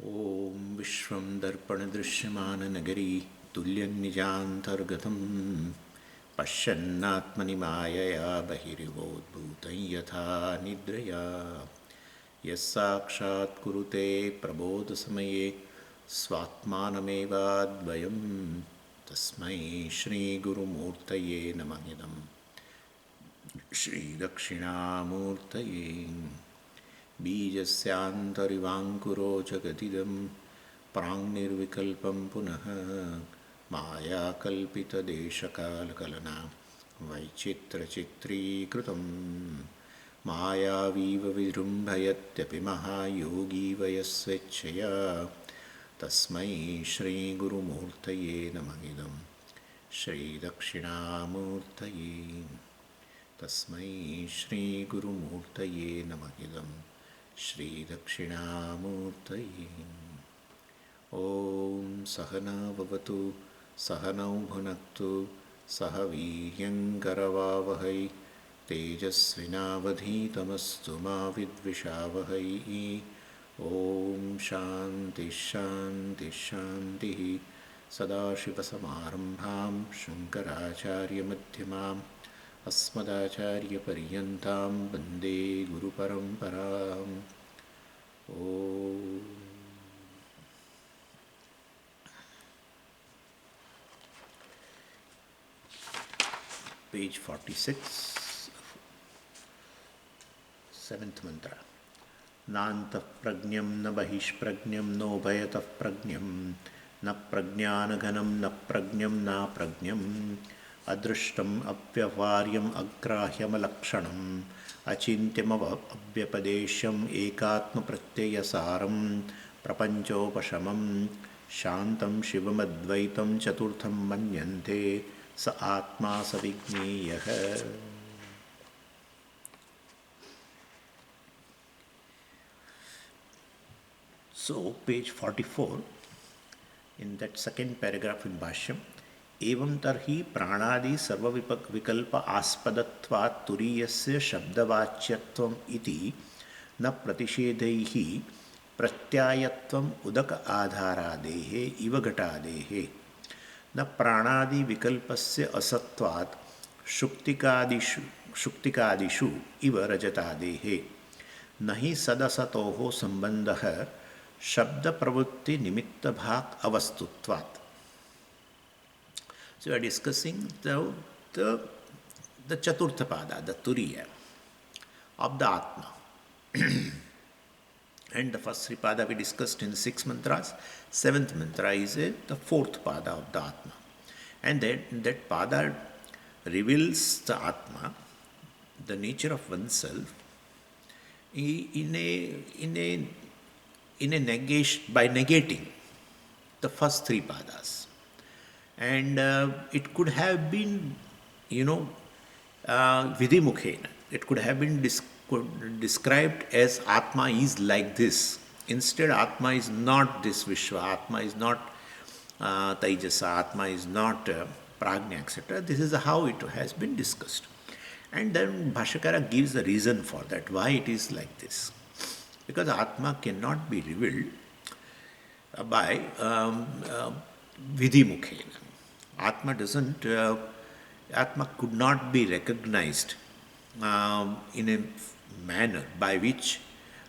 ॐ विश्वं दर्पणदृश्यमाननगरी तुल्यन्निजान्तर्गतं पश्यन्नात्मनि मायया बहिरिवोद्भूतं यथा निद्रया यस्साक्षात् कुरुते प्रबोधसमये स्वात्मानमेवाद्वयं तस्मै श्रीगुरुमूर्तये नमः इदं श्रीदक्षिणामूर्तये बीजस्यान्तरिवाङ्कुरो जगदिदं प्राङ्निर्विकल्पं पुनः मायाकल्पितदेशकालकलना वैचित्रचित्रीकृतं मायावीव विजृम्भयत्यपि महायोगी वयस्वेच्छया तस्मै श्रीगुरुमूर्तये नमः इदं श्रीदक्षिणामूर्तये तस्मै श्रीगुरुमूर्तये नमः इदं श्रीदक्षिणामूर्तये। ॐ सहना भवतु सहनौ भुनक्तु सह वीर्यङ्करवावहै तेजस्विनावधीतमस्तु मा विद्विषावहै। ॐ शान्तिः शान्तिः शान्तिः। सदाशिवसमारम्भां शङ्कराचार्यमध्यमाम् अस्मदाचार्यपर्यन्तां वन्दे गुरुपरम्पराम्। ॐ Page 46, 7th mantra. नान्तः प्रज्ञं न बहिष्प्रज्ञं नोभयतः प्रज्ञं न प्रज्ञानघनं न प्रज्ञं नाप्रज्ञम् अदृष्टम् अव्यवहार्यम् अग्राह्यमलक्षणम् अचिन्त्यमव्यपदेश्यम् एकात्मप्रत्ययसारं प्रपञ्चोपशमं शान्तं शिवमद्वैतं चतुर्थं मन्यन्ते स आत्मा स विज्ञेयः। So, page 44, in that second paragraph in bhāṣyam, एवं तर्हि प्राणादि सर्वविकल्प आस्पदत्वात् तुरीयस्य शब्दवाच्यत्वम् इति न प्रतिषेधैः प्रत्यायत्वम् उदक आधारादेः इव घटादेः न प्राणादि विकल्पस्य असत्वात् शुक्तिकादिषु इव रजतादेः न हि सदसतोः सम्बन्धः शब्द प्रवृत्ति निमित्त भाग अवस्तुत्वात्. So we are discussing the Chaturtha Pada, the Turīya of the Atma. And the first three Pada we discussed in 6 mantras. 7th mantra is the 4th Pada of the Atma. And that Pada reveals the Atma, the nature of oneself, in a negation, by negating the first three Padas. And it could have been, vidhimukhena. It could have been described as Atma is like this. Instead, Atma is not this Vishwa, Atma is not Taijasa, Atma is not Prajna, etc. This is how it has been discussed. And then Bhāṣakara gives the reason for that, why it is like this. Because Atma cannot be revealed by vidhimukhena. Atma could not be recognized in a manner by which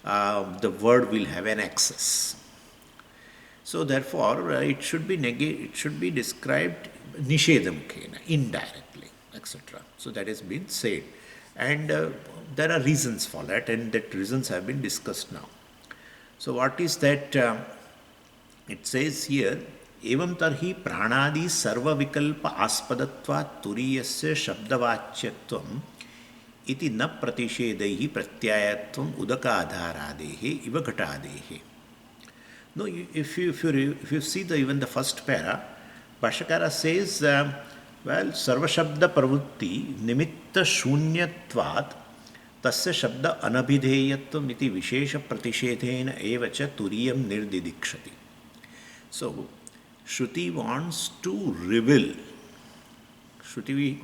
the word will have an access. So therefore, it should be described nishedhamukhena, indirectly, etc. So that has been said. And there are reasons for that, and that reasons have been discussed now. So what is that? It says here, एवं तर्हि प्राणादि सर्वविकल्प आस्पदत्वात् तुरीयस्य शब्दवाच्यत्वम् इति न प्रतिषेधैः प्रत्यायत्वम् उदकाधारादेः इव घटादेः. No, if you see even the first para, Bhāṣakara says, well, sarvashabda pravrutti nimitta shunyatvat tasya shabda anabhidheyatvam iti vishesha pratishedhena eva cha turiyam nirdidikshati. So, Shruti wants to reveal, Shruti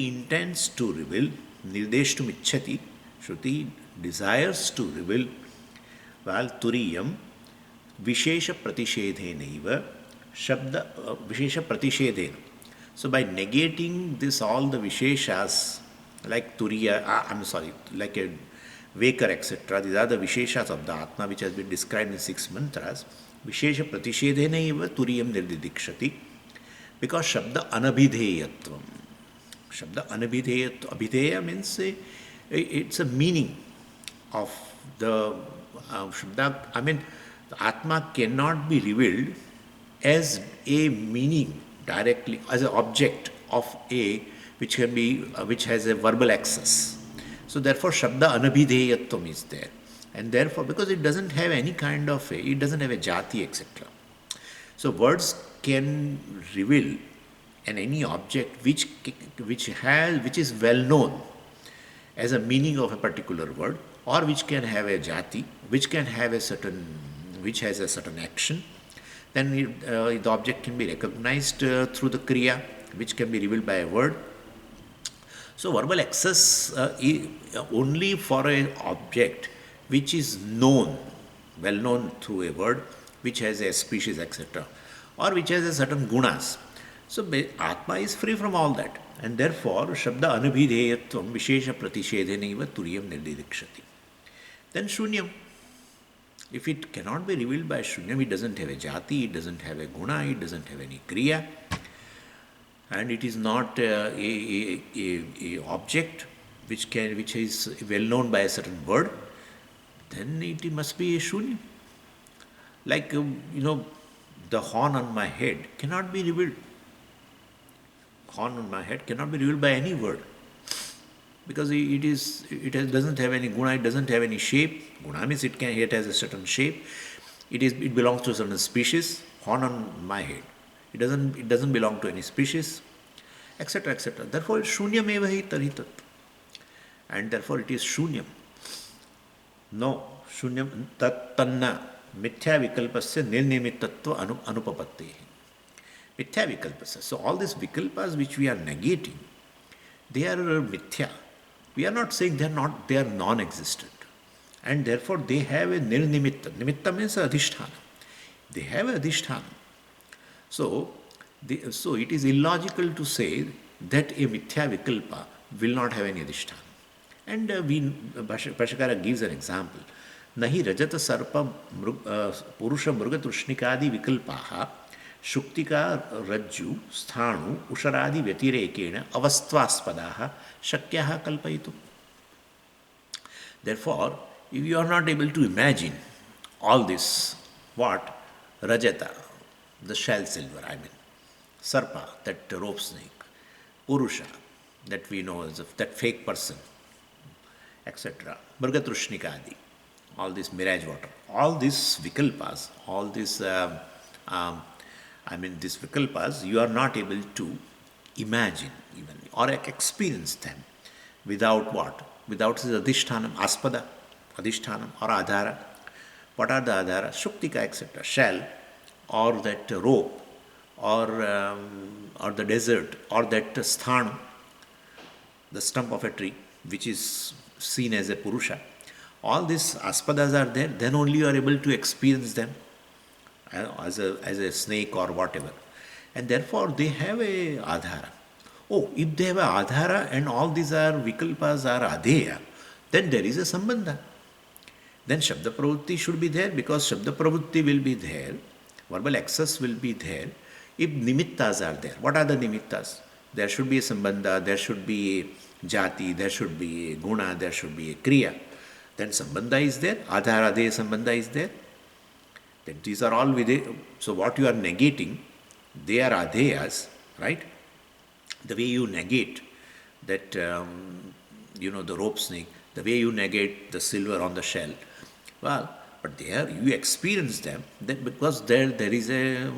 intends to reveal, nirdeshtum ichchati, Shruti desires to reveal Well, Turiyam Vishesha Pratishedhenaiva Shabda Vishesha Pratishedhena. So by negating this all the Visheshas like Turīya, like a Vaker, etc. These are the Visheshas of the Atma which has been described in 6 mantras. Vishesha Pratishedhenaiva Turiyam Nirdidikshati. Because Shabda Anabhidheyatvam. Shabda Anabhidheyatvam. Abhidheya means it's a meaning of the Shabda. I mean, the Atma cannot be revealed as a meaning directly, as an object of a which can be which has a verbal access. So therefore Shabda Anabhidheyatvam is there. And therefore, because it doesn't have any kind of it doesn't have a jati, etc. So words can reveal any object which is well known as a meaning of a particular word, or which can have a jati, which has a certain action. Then the object can be recognized through the Kriyā, which can be revealed by a word. So verbal access only for an object which is known, well known through a word, which has a species, etc., or which has a certain gunas. So Atma is free from all that, and therefore Shabda Anubhidheyatvam Vishesha Pratishedhenaiva Turiyam Nirdidikshati. Then Shunyam. If it cannot be revealed by Shunyam, it doesn't have a jati, it doesn't have a guna, it doesn't have any kriya, and it is not a object which is well known by a certain word, then it must be a Shunyam. Like, the horn on my head cannot be revealed. Horn on my head cannot be revealed by any word, because it doesn't have any guna, it doesn't have any shape. Guna means it has a certain shape. It belongs to a certain species. Horn on my head, it doesn't belong to any species, etc., etc. Therefore, shunyam eva hi taritat, and therefore it is shunyam. No, shunyam tat tanna mithya vikalpasya nirnimittatva anupapatti. Mithya vikalpasya. So all these vikalpas which we are negating, they are mithya. We are not saying they are non-existent. And therefore they have a nirnimitta. Nimitta means adhisthāna. They have a adhisthāna. So it is illogical to say that a mithya vikalpa will not have any adhisthāna. And Bhāṣakara gives an example. Nahi rajata sarpa purusha mruga trushnikādi vikalpaha shuktika rajju sthānu usharādi vyatirekena avastvāspadaha shakyaha kalpayitu. Therefore, if you are not able to imagine all this, what? Rajata, the shell silver, Sarpa, that rope snake, Purusha, that we know as that fake person, etc. Mrugatrushnikadi, all this mirage water, all these vikalpas, all these, these vikalpas, you are not able to imagine even or experience them without what? Without this adhisthānam, aspada, adhisthānam or adhara. What are the adhara? Shuktika, etc. Shell, or that rope, or the desert, or that sthānu, the stump of a tree, which is seen as a purusha. All these aspadas are there, then only you are able to experience them as a snake or whatever. And therefore they have a adhara. Oh, if they have a adhara and all these are vikalpas are adheya, then there is a sambandha. Then Śabda-Pravritti should be there, because Śabda-Pravritti will be there, verbal access will be there, if nimittas are there. What are the nimittas? There should be a sambandha, there should be a jati, there should be a guna, there should be a kriya. Then sambandha is there, adhara adheya sambandha is there. Then these are all with it. So what you are negating, they are adheyas, right? The way you negate that, the rope snake, the way you negate the silver on the shell, well, but there you experience them because there is a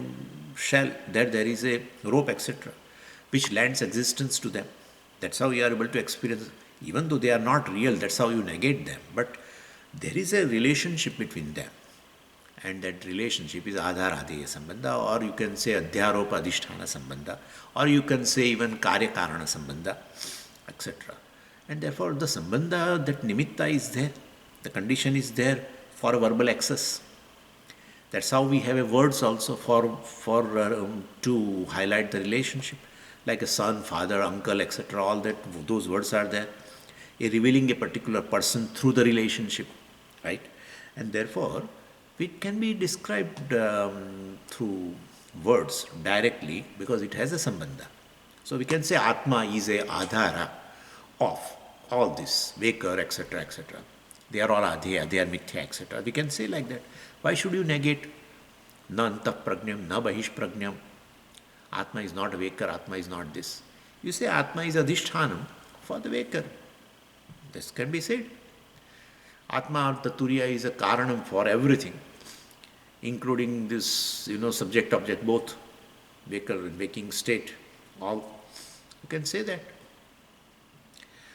shell, there is a rope, etc., which lends existence to them. That's how you are able to experience. Even though they are not real, that's how you negate them. But there is a relationship between them. And that relationship is adhara adheya sambandha, or you can say adhyaropa adhisthāna sambandha, or you can say even karya-karana sambandha, etc. And therefore the sambandha, that nimitta is there, the condition is there for a verbal access. That's how we have a words also to highlight the relationship, like a son, father, uncle, etc. All that, those words are there, revealing a particular person through the relationship, right? And therefore, it can be described through words directly because it has a sambandha. So we can say Atma is a adhara of all this, waker, etc., etc. They are all adheya, they are mithya, etc. We can say like that. Why should you negate? Na antah prajnam, na bahish prajnam. Atma is not a waker, Atma is not this. You say Atma is adhisthānam for the waker. This can be said. Atma, the Turīya, is a karanam for everything, including this, subject object, both waker and waking state, all. You can say that.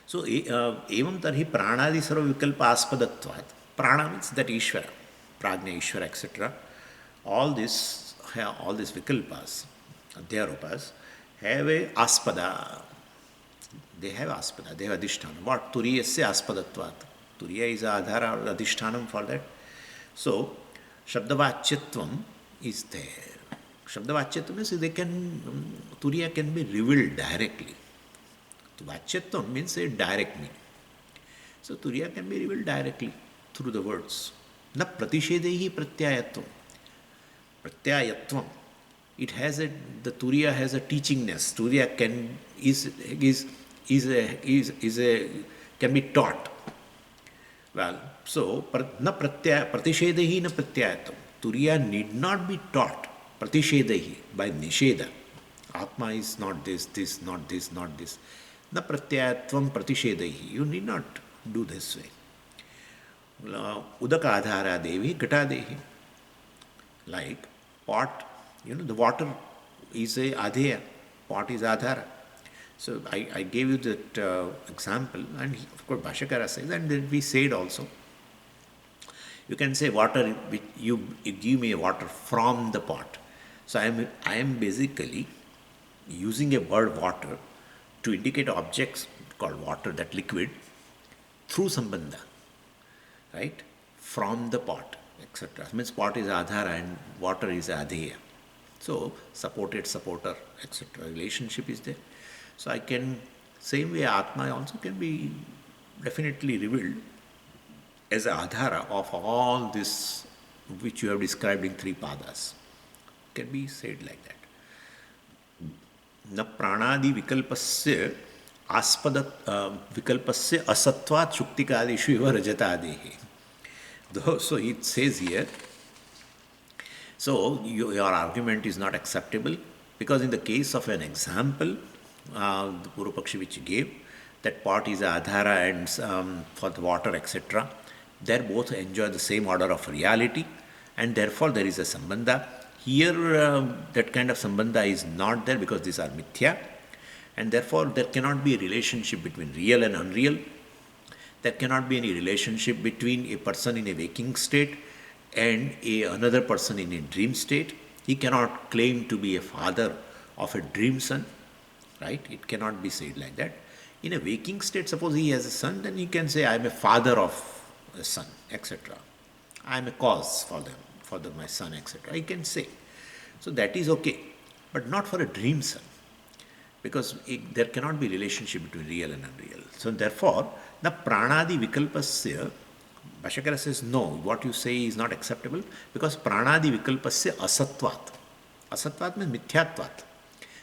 So, evam tarhi pranadi sarva vikalpa aspadatvat. Prana means that Ishvara, prajna, Ishvara, etc. All these vikalpas, āropas, have a aspada. They have aspada, they have adhisthāna. What? Turiyasya aspadatvat. Turīya is adhara or adhisthānam for that. So, Śabda-vāchyatvam is there. Śabda-vāchyatvam means Turīya can be revealed directly. Vāchyatvam means a direct meaning. So, Turīya can be revealed directly through the words. Na pratishedehi pratyayatvam. Pratyayatvam. The Turīya has a teachingness. Turīya can be taught. Well, so, na pratishedehi na pratyayatvam. Turīya need not be taught, pratishedehi, by nisheda. Atma is not this, not this, not this. Na pratyayatvam pratishedehi. You need not do this way. Udaka adhara devi gata dehi. Like pot, the water is a adheya, pot is adhara. So I gave you that example, and of course Bhāṣyakara says, and then we said also, you can say water, you give me water from the pot. So I am basically using a word water to indicate objects called water, that liquid, through Sambandha, right? From the pot, etc. Means pot is adhara and water is adheya. So, supporter, etc. Relationship is there. So, I can, same way Atma also can be definitely revealed as a adhara of all this which you have described in three padas. Can be said like that. न प्राणादि विकल्पस्य आस्पद विकल्पस्य असत्वात् शुक्तिकादिषु इव रजतादेः. So it says here, so your argument is not acceptable because in the case of an example, the Purvapakshi which you gave, that pot is adhara and for the water, etc., they both enjoy the same order of reality and therefore there is a sambandha. Here, that kind of sambandha is not there because these are mithya, and therefore there cannot be a relationship between real and unreal. There cannot be any relationship between a person in a waking state and another person in a dream state. He cannot claim to be a father of a dream son, right? It cannot be said like that. In a waking state, suppose he has a son, then he can say, I am a father of a son, etc. I am a cause for them. For my son, etc. I can say. So that is okay, but not for a dream son, because there cannot be relationship between real and unreal. So therefore, the pranadi vikalpasya, Bhāṣyakara says, no, what you say is not acceptable, because pranadi vikalpasya asatvat. Asatvat means mityatvat.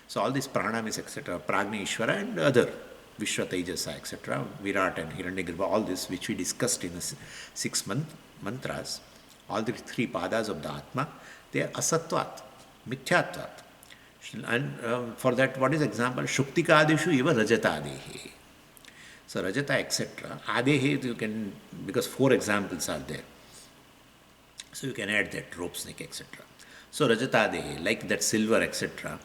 So all this prana means, etc., prajna, Ishvara and other, Vishwa, Tejasa, etc., Virat and Hiranyagarbha, all this which we discussed in the 6 mantras. All the three padas of the Atma, they are asatvat, mityatvat. And for that, what is example? Shuktikādishu iva rajatadehe. So rajata, etc. Adehe, you can, because 4 examples are there. So you can add that, rope snake, etc. So rajatadehe, like that silver, etc.,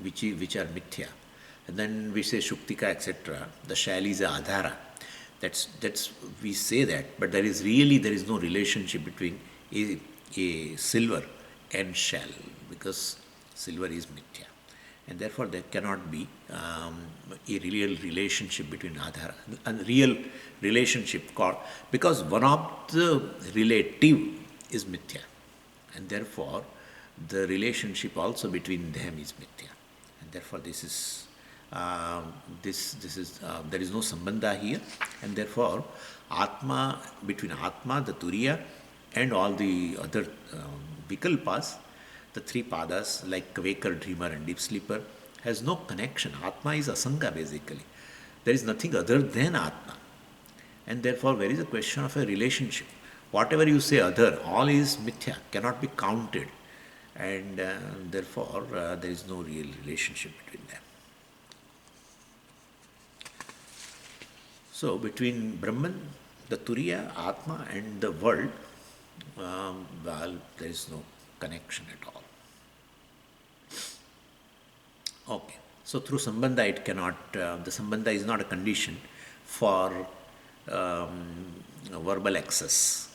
which are mithya. And then we say shuktika, etc. The shell is a adhara. That's we say that, but there is no relationship between a silver and shell, because silver is mithya and therefore there cannot be a real relationship between Adhara, a real relationship called, because one of the relative is Mithya, and therefore the relationship also between them is Mithya, and therefore this is there is no Sambandha here, and therefore Atma, between Atma, the Turīya, and all the other Vikalpas, the three padas like waker, dreamer, and deep sleeper, has no connection. Atma is Asanga basically. There is nothing other than Atma, and therefore there is a question of a relationship. Whatever you say other, all is Mithya, cannot be counted, and therefore there is no real relationship between them. So between Brahman, the Turīya, Atma, and the world, well, there is no connection at all. Okay, so through Sambandha it cannot, the Sambandha is not a condition for verbal access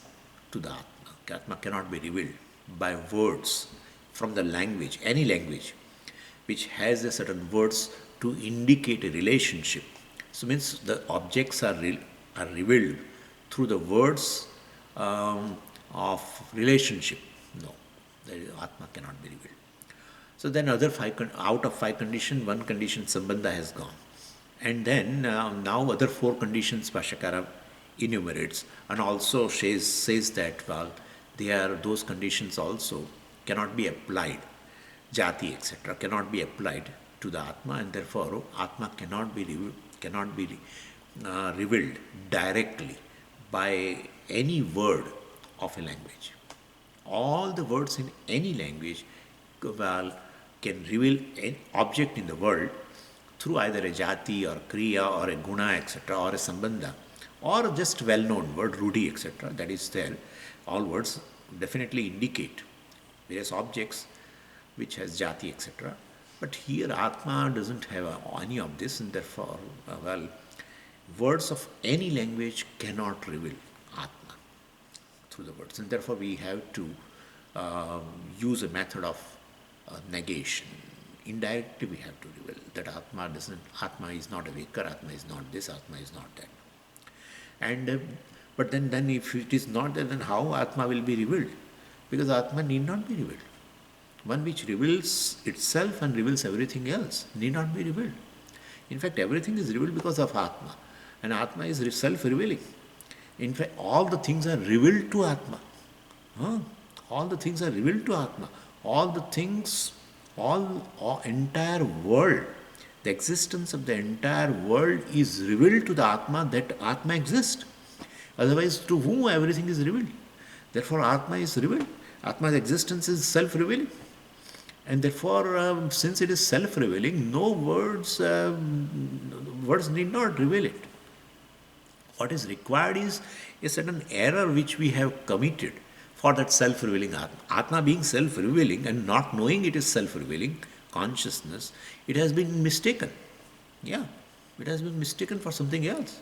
to the Atma. Atma cannot be revealed by words from the language, any language which has a certain words to indicate a relationship. So means the objects are revealed through the words of relationship. No, Atma cannot be revealed. So then out of five conditions, one condition Sambandha has gone. And then now other four conditions Bhāṣyakara enumerates, and also says that, well, those conditions also cannot be applied, Jāti, etc., cannot be applied to the Atma, and therefore Atma cannot be revealed directly by any word of a language. All the words in any language, well, can reveal an object in the world through either a Jāti or Kriyā or a Guṇa, etc., or a Sambandha, or just well-known word, Rūḍhi, etc., that is there. All words definitely indicate various objects which has Jāti, etc. But here Atma doesn't have any of this, and therefore, well, words of any language cannot reveal Atma through the words, and therefore we have to use a method of negation. Indirectly we have to reveal that Atma is not a waker, Atma is not this, Atma is not that. And but then if it is not there, then how Atma will be revealed? Because Atma need not be revealed. One which reveals itself and reveals everything else need not be revealed. In fact, everything is revealed because of Atma, and Atma is self-revealing. In fact, all the things are revealed to Atma. All the things are revealed to Atma. All the things, entire world, the existence of the entire world is revealed to the Atma, that Atma exists. Otherwise, to whom everything is revealed? Therefore, Atma is revealed. Atma's existence is self-revealing. And therefore, since it is self-revealing, no words need not reveal it. What is required is a certain error which we have committed for that self-revealing Atma. Atma being self-revealing and not knowing it is self-revealing consciousness, it has been mistaken. Yeah, it has been mistaken for something else.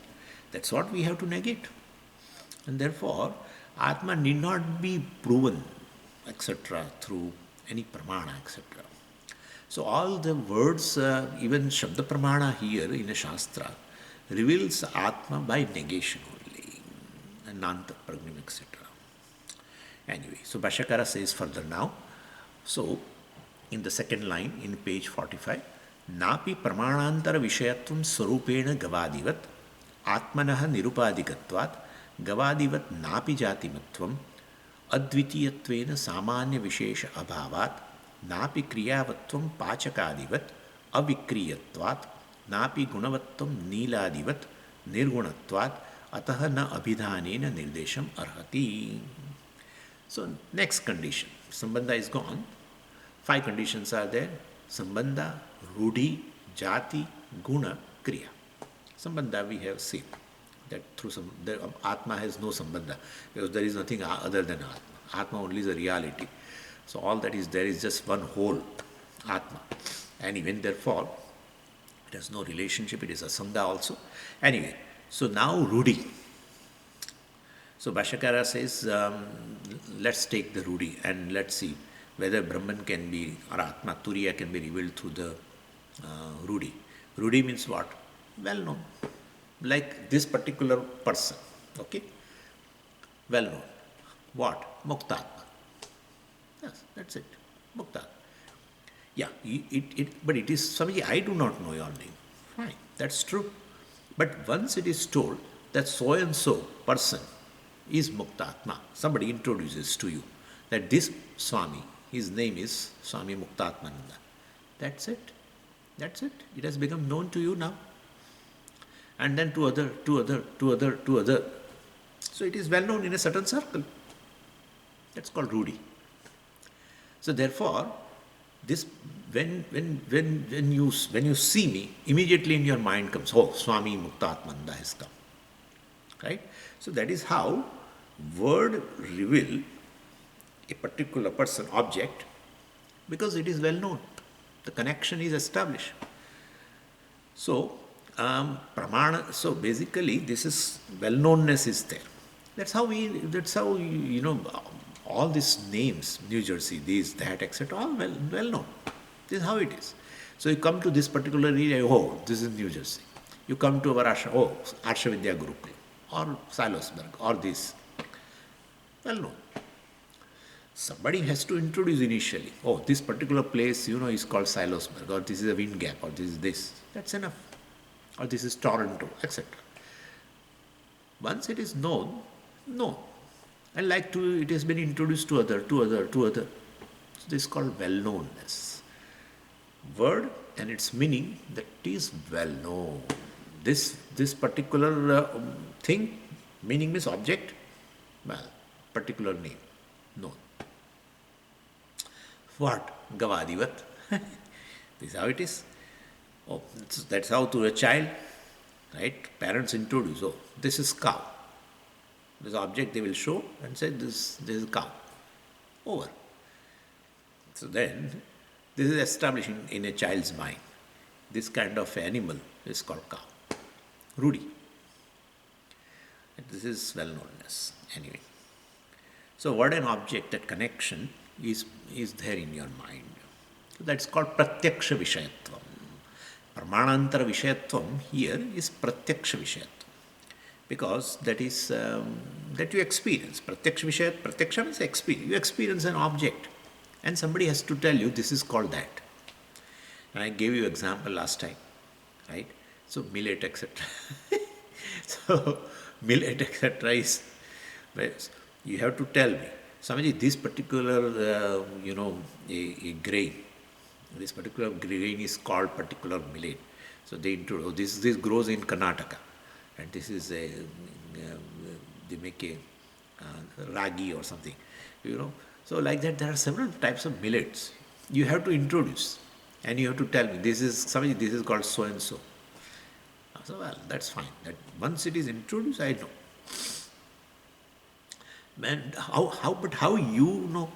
That's what we have to negate. And therefore, Atma need not be proven, etc., through any pramana, etc. So all the words, even Śabda-Pramāṇa here in a Shastra, reveals Atma by negation only, and Nanta-Prajñam, etc. Anyway, so Bhāṣyakara says further now, so in the second line in page 45, Napi pramanantara vishayatvam sarupena gavadivat atmanaha nirupadikatvat gavadivat napi jatimatvam advitiyatvena samanya vishesha abhavat napi kriyavatvam pācakādivat avikriyatvat napi gunavatvam nīlādivat nirgunatvat ataha na abhidhanena nirdesham arhati. So next condition, Sambandha is gone. 5 conditions are there: Sambandha, Rūḍhi, Jāti, Guṇa, Kriyā. Sambandha we have seen that through Atma has no Sambandha, because there is nothing other than Atma. Atma only is a reality. So all that is there is just one whole, Atma. And even therefore, it has no relationship, it is Asanga also. Anyway, so now Rūḍhi. So Bhāṣyakara says, let's take the Rūḍhi and let's see whether Brahman can be, or Atma, Turīya can be revealed through the Rūḍhi. Rūḍhi means what? Well known. Like this particular person. Okay? Well known. What? Muktatma. Yes, that's it. Muktatma. Yeah, but it is, Swamiji, I do not know your name. Fine, that's true. But once it is told that so and so person is Muktatma, somebody introduces to you that this Swami, his name is Swami Muktatmananda. That's it. That's it. It has become known to you now. And then to other. So it is well known in a certain circle. That's called Rūḍhi. So therefore, this when you see me, immediately in your mind comes, oh, Swami Muktatmananda has come. Right? So that is how word reveal a particular person, object, because it is well known. The connection is established. So pramana. So basically, this is well-knownness is there. That's how all these names, New Jersey, this, that, etc., all well known. This is how it is. So you come to this particular area, oh, this is New Jersey. You come to our ashram, oh, Arsha Vidya Gurukul, or Salosberg, or this. Well known. Somebody has to introduce initially, oh, this particular place, is called Salosberg, or this is a wind gap, or this is this. That's enough. Or this is Toronto, etc. Once it is known, and it has been introduced to other. So this is called well-knownness. Word and its meaning, that is well known. This particular thing, meaning means object, well, particular name, known. What? Gavadivat. This is how it is. Oh, that's how to a child, right? Parents introduce, oh, this is cow. This object they will show and say, this is cow. Over. So then, this is establishing in a child's mind. This kind of animal is called cow. Rūḍhi. This is well-knownness. Anyway. So word and object, that connection is there in your mind. So that's called pratyaksha vishayatvam. Pramanantara vishayatvam here is pratyaksha vishayatvam. Because that is that you experience. Pratyaksha means experience. You experience an object and somebody has to tell you this is called that. And I gave you example last time, right? So millet, etc. So millet, etc. is, you have to tell me, Swamiji, this particular, a grain, this particular grain is called particular millet. So they introduce, this grows in Karnataka. And this is they make a ragi or something, So like that, there are several types of millets. You have to introduce, and you have to tell me, this is called so and so. So well, that's fine. That once it is introduced, I know. And how you know?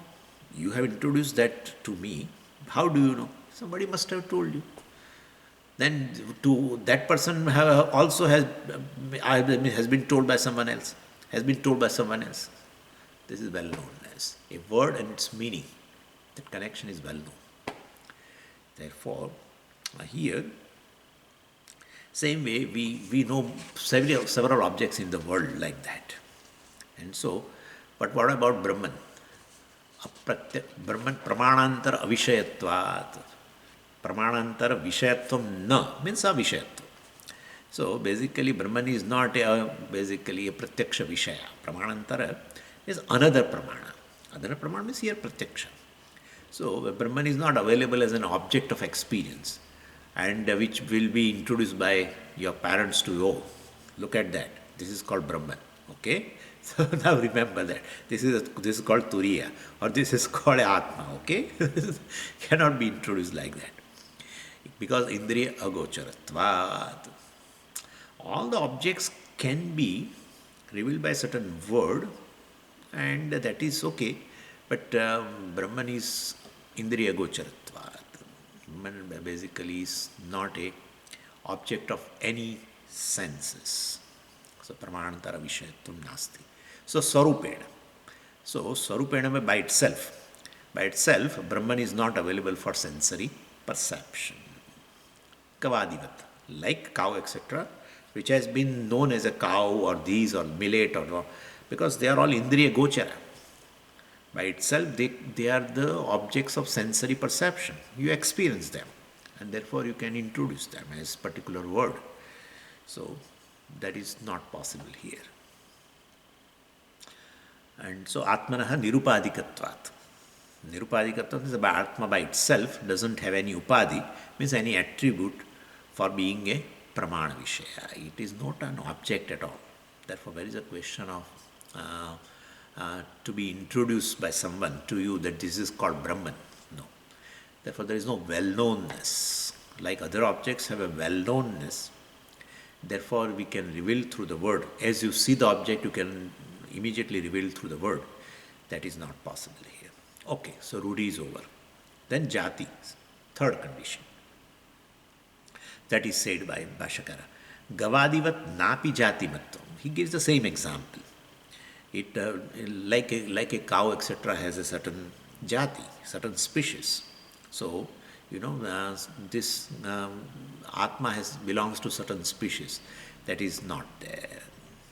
You have introduced that to me. How do you know? Somebody must have told you. Then to that person also has been told by someone else. Has been told by someone else. This is well-knownness. A word and its meaning. That connection is well-known. Therefore, here, same way we know several objects in the world like that. And so, but what about Brahman? Brahman pramanantara avishayatvat. Pramanantara vishayatvam na means avishayatvam. So basically Brahman is not basically a pratyaksha vishaya. Pramanantara is another pramana. Another pramana means here pratyaksha. So Brahman is not available as an object of experience and which will be introduced by your parents to you. Oh, look at that. This is called Brahman. Okay? So now remember that. This is called Turīya or this is called Atma. Okay? Cannot be introduced like that. Because Indriya-Gocara. All the objects can be revealed by a certain word and that is okay. But Brahman is Indriya-Gocara. Brahman basically is not a object of any senses. So pramanantara vishayatvam nasti. So sarupena. So sarupena by itself, Brahman is not available for sensory perception. Gavadivat, like cow, etc., which has been known as a cow or these or millet or because they are all Indriya-Gocara. By itself, they are the objects of sensory perception. You experience them, and therefore you can introduce them as particular word. So that is not possible here. And so Atmanaha nirupadikatvat. Nirupadikatvat is about Atma by itself, doesn't have any upadi, means any attribute for being a pramana vishaya. It is not an object at all. Therefore, there is a question of to be introduced by someone to you that this is called Brahman. No. Therefore, there is no well-knownness. Like other objects have a well-knownness, therefore we can reveal through the word. As you see the object, you can immediately reveal through the word. That is not possible here. Okay, so Rūḍhi is over. Then Jāti, third condition. That is said by Bhāṣakara. Gavadivat napi jati matvam. He gives the same example. It like a cow, etc., has a certain jati, certain species. So, this Atma belongs to certain species. That is not there.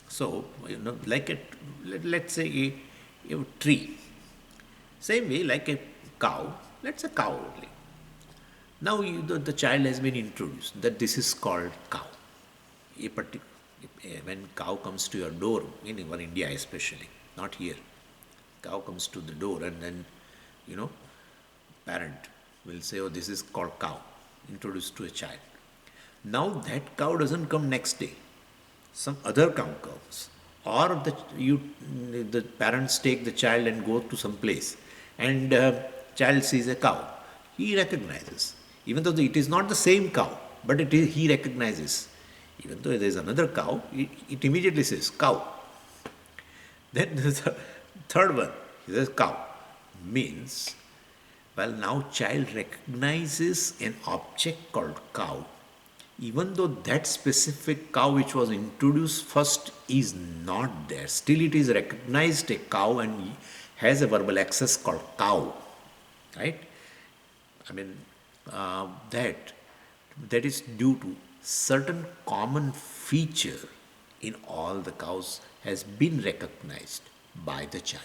So, like let's say a tree. Same way, like a cow, let's say cow only. Now the child has been introduced that this is called cow. When cow comes to your door, in India especially, not here, cow comes to the door and then, parent will say, oh, this is called cow, introduced to a child. Now that cow doesn't come next day. Some other cow comes. Or the parents take the child and go to some place and child sees a cow. He recognizes. Even though it is not the same cow, but he recognizes. Even though there is another cow, it immediately says cow. Then the third one, he says cow. Means, now child recognizes an object called cow, even though that specific cow which was introduced first is not there. Still it is recognized a cow and has a verbal access called cow. Right? That is due to certain common feature in all the cows has been recognized by the child.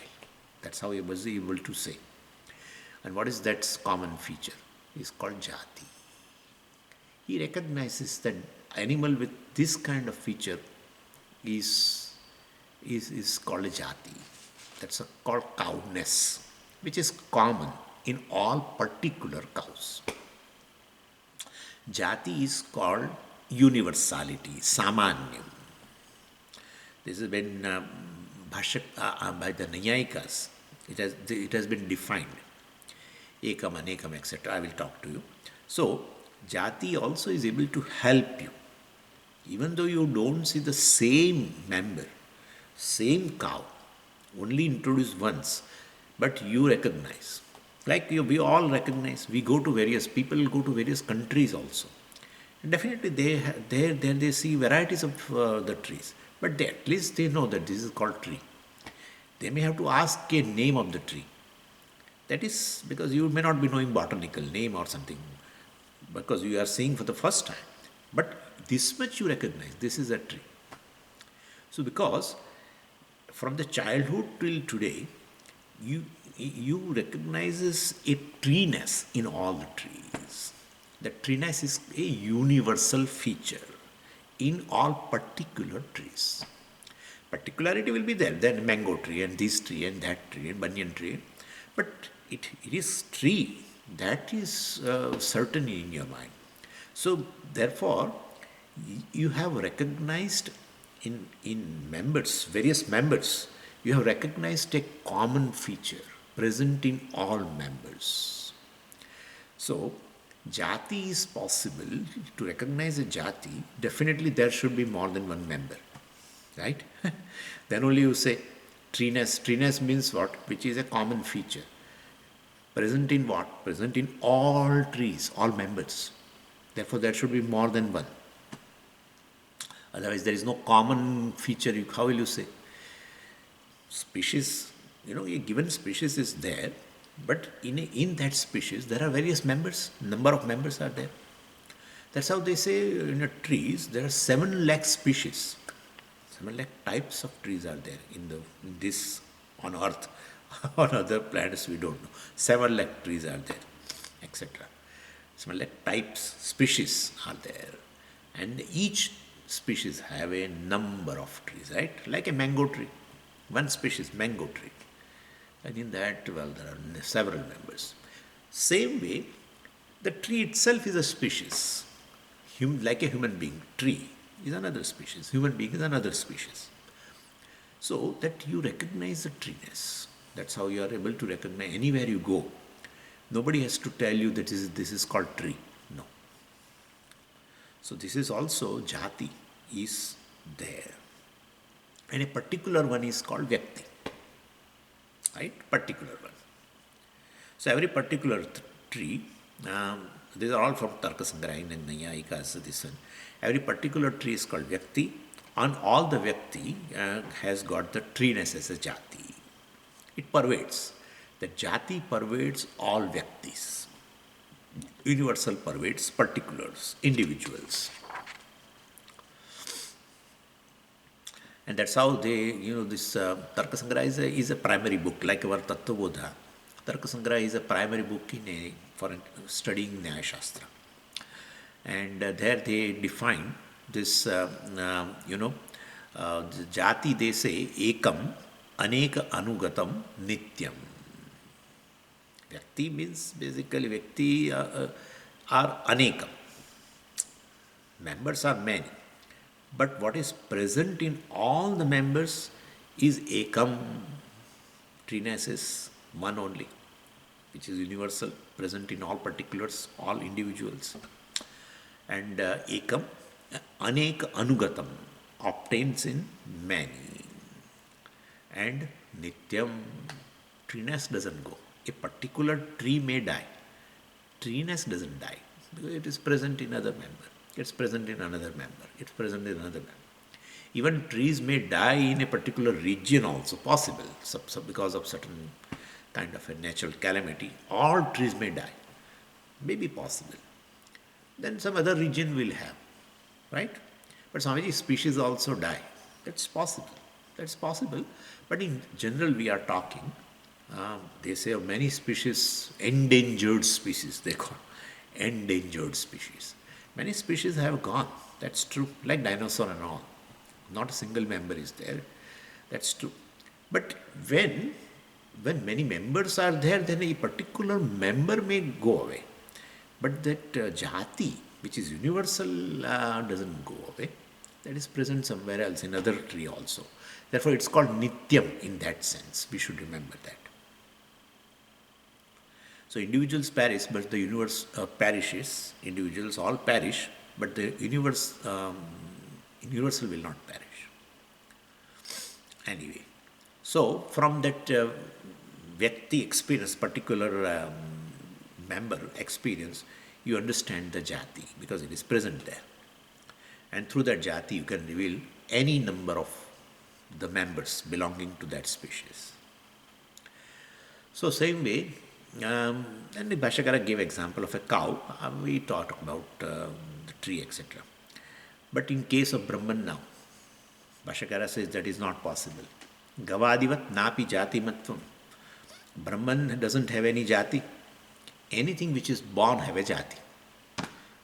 That's how he was able to say. And what is that common feature? It's called Jāti. He recognizes that animal with this kind of feature is called a Jāti. That's called cowness, which is common in all particular cows. Jāti is called universality, samanyam. This has been by the Nayayikas. It has been defined. Ekam, anekam, etc. I will talk to you. So, Jāti also is able to help you. Even though you don't see the same member, same cow, only introduced once, but you recognize. Like we all recognize, we go to various countries also. And definitely they see varieties of the trees. But at least they know that this is called tree. They may have to ask a name of the tree. That is because you may not be knowing botanical name or something, because you are seeing for the first time. But this much you recognize, this is a tree. So because from the childhood till today, you recognizes a treeness in all the trees. The treeness is a universal feature in all particular trees. Particularity will be there, then mango tree and this tree and that tree and banyan tree. But it is tree, that is certain in your mind. So therefore, you have recognized in members, various members, you have recognized a common feature present in all members. So, Jāti is possible. To recognize a Jāti, definitely there should be more than one member. Right? Then only you say treeness. Treeness means what? Which is a common feature. Present in what? Present in all trees, all members. Therefore, there should be more than one. Otherwise, there is no common feature. How will you say? Species, a given species is there, but in that species there are various members, number of members are there. That's how they say in a trees there are 7 lakh species. 7 lakh types of trees are there in this on earth. On other planets we don't know. 7 lakh trees are there, etc. 7 lakh types, species are there. And each species have a number of trees, right? Like a mango tree. One species, mango tree. And in that, there are several members. Same way, the tree itself is a species. Like a human being, tree is another species. Human being is another species. So that you recognize the treeness. That's how you are able to recognize anywhere you go. Nobody has to tell you that this is called tree. No. So this is also Jāti is there. And a particular one is called Vyakti. Right? Particular one. So every particular tree, these are all from Tarkasangraha and Naiyayikas, this one. Every particular tree is called Vyakti. And all the Vyakti has got the treeness as a Jāti. It pervades. The Jāti pervades all Vyaktis. Universal pervades particulars, individuals. And that's how they, this Tarkasangraha is a primary book, like our Tattvabodha. Tarkasangraha is a primary book for studying Nyaya Shastra. And there they define this, the Jāti, they say, Ekam, Aneka Anugatam, Nityam. Vyakti means basically, Vyakti are Aneka. Members are many. But what is present in all the members is Ekam. Treeness is one only, which is universal, present in all particulars, all individuals. And Ekam, Aneka Anugatam, obtains in many. And Nityam, treeness doesn't go. A particular tree may die. Treeness doesn't die because it is present in other member. It's present in another member. It's present in another member. Even trees may die in a particular region also, possible, because of certain kind of a natural calamity. All trees may die. May be possible. Then some other region will have, right? But Swamiji, species also die. That's possible. That's possible. But in general, we are talking, they say of many species, endangered species, they call endangered species. Many species have gone. That's true. Like dinosaur and all. Not a single member is there. That's true. But when many members are there, then a particular member may go away. But that Jāti, which is universal, doesn't go away. That is present somewhere else, in other tree also. Therefore, it's called Nityam in that sense. We should remember that. So individuals perish, but the universe perishes. Individuals all perish, but the universal will not perish. Anyway, so from that Vyakti experience, particular member experience, you understand the Jāti because it is present there. And through that Jāti, you can reveal any number of the members belonging to that species. So same way, and the Bhāṣyakara gave example of a cow. We talked about the tree, etc. But in case of Brahman now, Bhāṣyakara says that is not possible. Gavadivat napi jati matvam. Brahman doesn't have any jati. Anything which is born have a jati.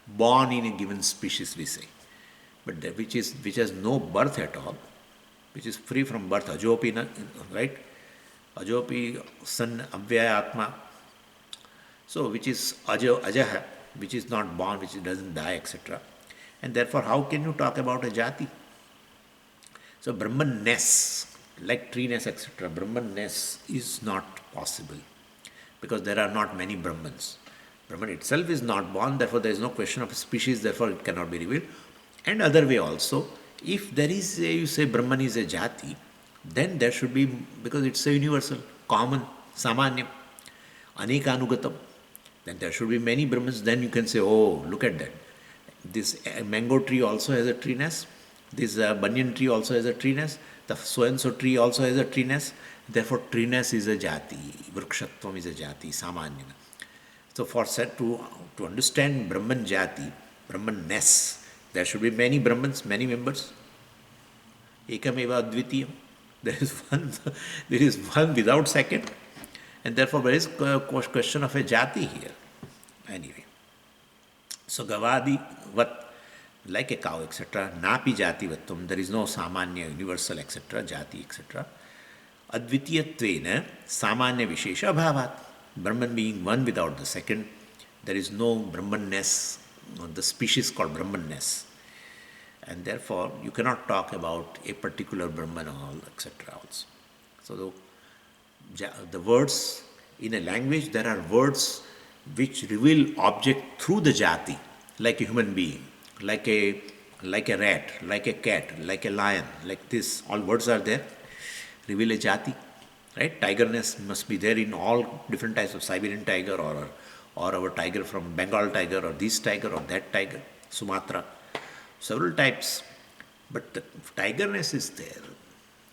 Born in a given species, we say. But that which has no birth at all, which is free from birth, ajopi, right? Ajopi, san, avyaya, atma. So, which is ajaha, which is not born, which doesn't die, etc. And therefore, how can you talk about a jati? So, Brahman-ness, like treeness, etc., Brahman-ness is not possible because there are not many Brahmans. Brahman itself is not born, therefore, there is no question of a species, therefore, it cannot be revealed. And other way also, if there is you say Brahman is a jati, then there should be, because it's a universal, common, samanya, aneka anugatam, then there should be many Brahmans, then you can say, oh, look at that. This mango tree also has a treeness, this banyan tree also has a treeness, the so-and-so tree also has a treeness, therefore treeness is a jati, vrikshatvam is a jati, samanya. So for said to understand Brahman jati, Brahmanness. There should be many Brahmans, many members. Ekameva advitiyam. There is one without second. And therefore there is a question of a jati here. Anyway. So Gavadi, what, like a cow, etc. Napi jati vattam. There is no samanya, universal, etc. Jati, etc. Advitiyatvena samanya vishesha bhavat. Brahman being one without the second. There is no Brahmanness, the species called Brahmanness. And therefore, you cannot talk about a particular Brahman, all, etc. also. So, the words, in a language, there are words which reveal object through the jati, like a human being, like a rat, like a cat, like a lion, like this. All words are there, reveal a jati. Right? Tigerness must be there in all different types of Siberian tiger or our tiger from Bengal tiger or this tiger or that tiger, Sumatra. Several types, but the tigerness is there,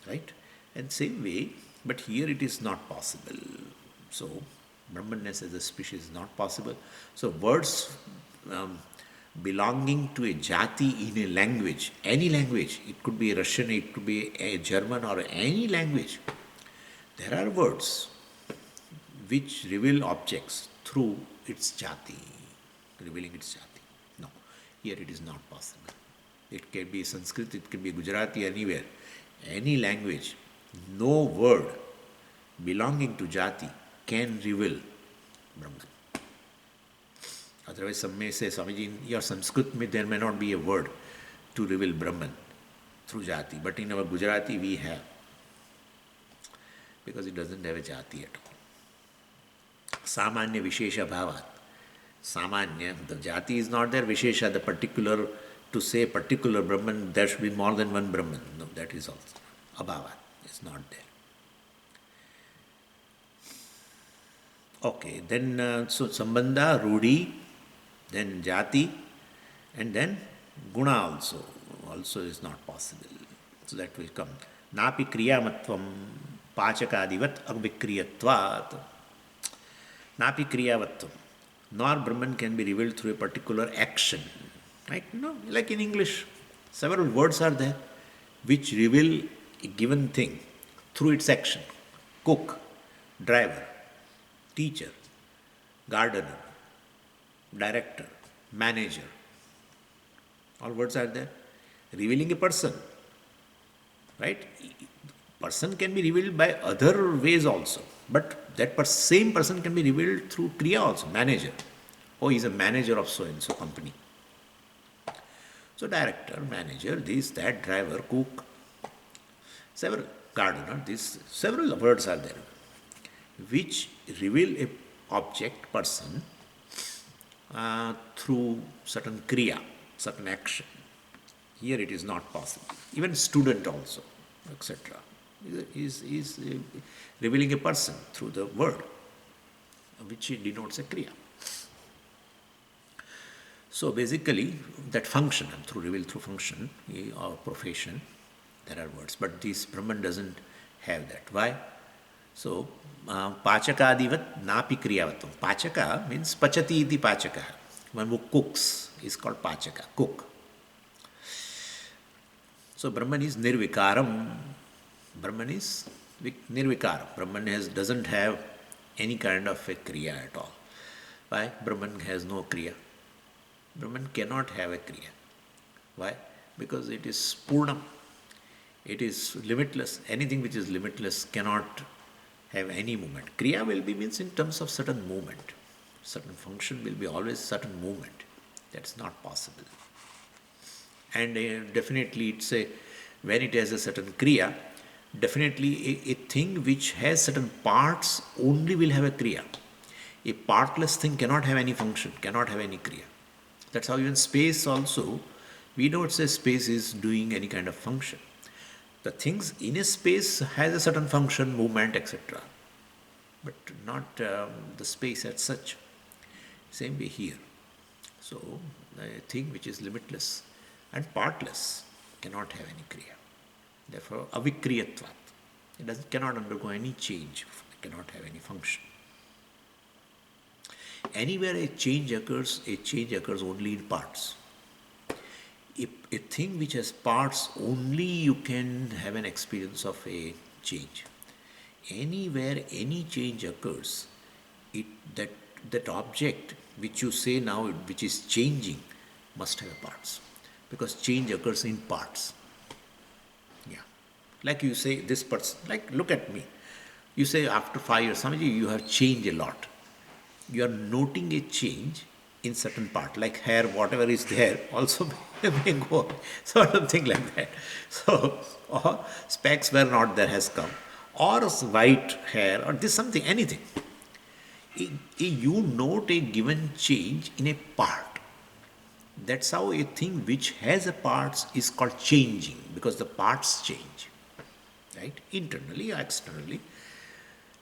right? And same way, but here it is not possible. So, Brahmanness as a species is not possible. So, words belonging to a jati in a language, any language, it could be a Russian, it could be a German or any language, there are words which reveal objects through its jati, revealing its jati. No, here it is not possible. It can be Sanskrit, it can be Gujarati, anywhere. Any language, no word belonging to jati can reveal Brahman. Otherwise, some may say, Swamiji, in your Sanskrit, there may not be a word to reveal Brahman through jati. But in our Gujarati, we have. Because it doesn't have a jati at all. Samanya Vishesha Bhavat. Samanya, the jati is not there. Vishesha, the particular, to say particular Brahman, there should be more than one Brahman. No, that is also. Abhavat is not there. Okay, then so Sambandha, Rūḍhi, then Jati, and then Guṇa also is not possible. So that will come. Napi kriyamatvam pācakādivat avikriyatvat. Napi kriyavatvam. Nor Brahman can be revealed through a particular action. Right? No, like in English, several words are there which reveal a given thing through its action. Cook, driver, teacher, gardener, director, manager. All words are there. Revealing a person. Right? Person can be revealed by other ways also. But that same person can be revealed through Kriyā also. Manager. Oh, he is a manager of so-and-so company. So director, manager, this, that, driver, cook, several, gardener, this, several words are there which reveal a object, person, through certain kriya, certain action. Here it is not possible. Even student also, etc. is revealing a person through the word, which denotes a kriya. So basically, that function, revealed through function or profession, there are words. But this Brahman doesn't have that. Why? So, pācakādivat napi kriyavatam. Pācaka means pachati iti pācaka. One who cooks is called pācaka, cook. So Brahman is nirvikaram. Brahman is nirvikaram. Brahman doesn't have any kind of a kriya at all. Why? Brahman has no kriya. Brahman cannot have a kriya. Why? Because it is purnam. It is limitless. Anything which is limitless cannot have any movement. Kriya will be means in terms of certain movement. Certain function will be always certain movement. That's not possible. And definitely it's when it has a certain kriya, definitely a thing which has certain parts only will have a kriya. A partless thing cannot have any function, cannot have any kriya. That's how even space also, we don't say space is doing any kind of function. The things in a space has a certain function, movement, etc. But not the space as such. Same way here. So, a thing which is limitless and partless cannot have any kriya. Therefore, avikriyatvat. It cannot undergo any change. It cannot have any function. Anywhere a change occurs only in parts. a thing which has parts, only you can have an experience of a change. Anywhere any change occurs, that that object which you say now, which is changing, must have parts, because change occurs in parts. Yeah, like you say, this person, like look at me. You say after 5 years, Swamiji, you have changed a lot. You are noting a change in certain part, like hair, whatever is there, also may go, sort of thing like that. So, or specs were not there, has come, or white hair, or this something, anything. You note a given change in a part. That's how a thing which has a parts is called changing, because the parts change, right? Internally or externally.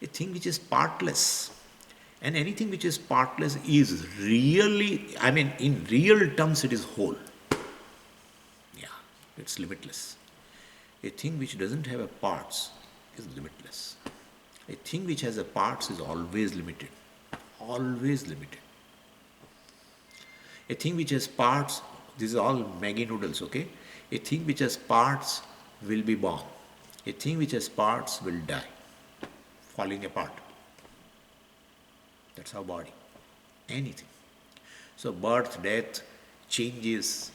A thing which is partless, and anything which is partless is really, I mean, in real terms, it is whole. Yeah, it's limitless. A thing which doesn't have a parts is limitless. A thing which has a parts is always limited. Always limited. A thing which has parts, this is all Maggi noodles, okay? A thing which has parts will be born. A thing which has parts will die, falling apart. That's our body. Anything. So birth, death, changes,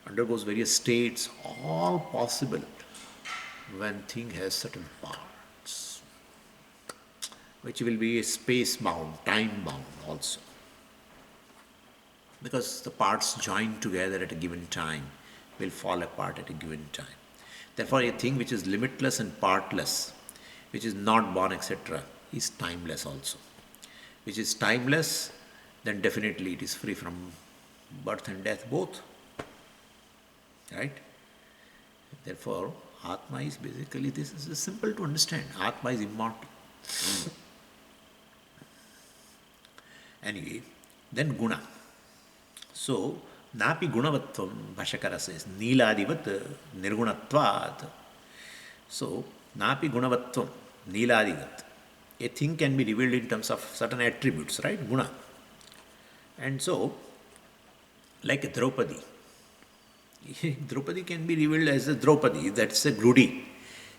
undergoes various states, all possible when thing has certain parts, which will be space bound, time bound also. Because the parts joined together at a given time will fall apart at a given time. Therefore, a thing which is limitless and partless, which is not born, etc., is timeless also. Which is timeless, then definitely it is free from birth and death both. Right? Therefore, Atma is basically, this is simple to understand. Atma is immortal. Anyway, then Guṇa. So, napi gunavatvam, Bhāṣakara says, nīlādivat nirgunatvat. So, napi gunavatvam, nīlādivat. A thing can be revealed in terms of certain attributes, right? Guṇa. And so, like a Draupadi. Draupadi can be revealed as a Draupadi, that's a Rūḍhi.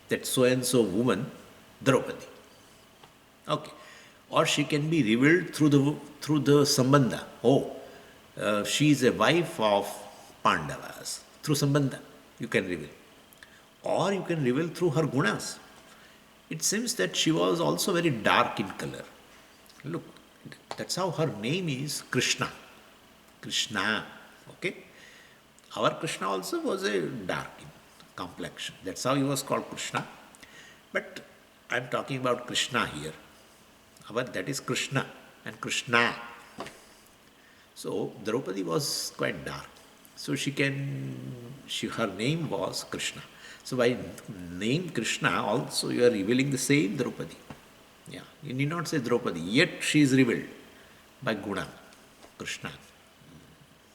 That so and so woman, Draupadi. Okay. Or she can be revealed through the Sambandha. Oh, she is a wife of Pandavas. Through Sambandha, you can reveal. Or you can reveal through her gunas. It seems that she was also very dark in color. Look, that's how her name is Krishna. Krishna, okay? Our Krishna also was a dark in complexion. That's how he was called Krishna. But I'm talking about Krishna here. That is Krishna and Krishna. So Draupadi was quite dark. So her name was Krishna. So by name Krishna also you are revealing the same Draupadi. Yeah, you need not say Draupadi, yet she is revealed by Guṇa, Krishna.